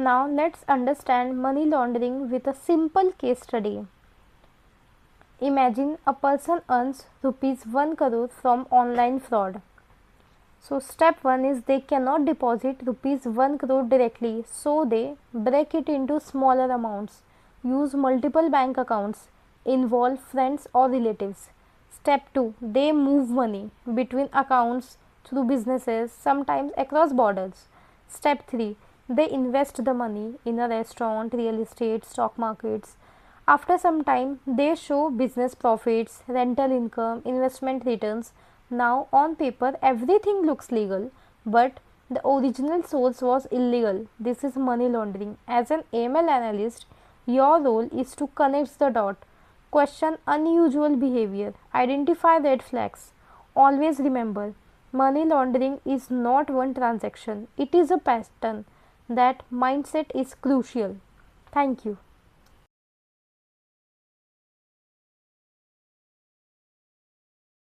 Now let's understand money laundering with a simple case study. Imagine a person earns rupees 1 crore from online fraud. So step 1 is they cannot deposit rupees 1 crore directly, so they break it into smaller amounts, use multiple bank accounts, involve friends or relatives. Step 2, they move money between accounts through businesses, sometimes across borders. Step 3, they invest the money in a restaurant, real estate, stock markets. After some time, they show business profits, rental income, investment returns. Now, on paper, everything looks legal, but the original source was illegal. This is money laundering. As an AML analyst, your role is to connect the dot, question unusual behavior, identify red flags. Always remember, money laundering is not one transaction, it is a pattern. That mindset is crucial. Thank you.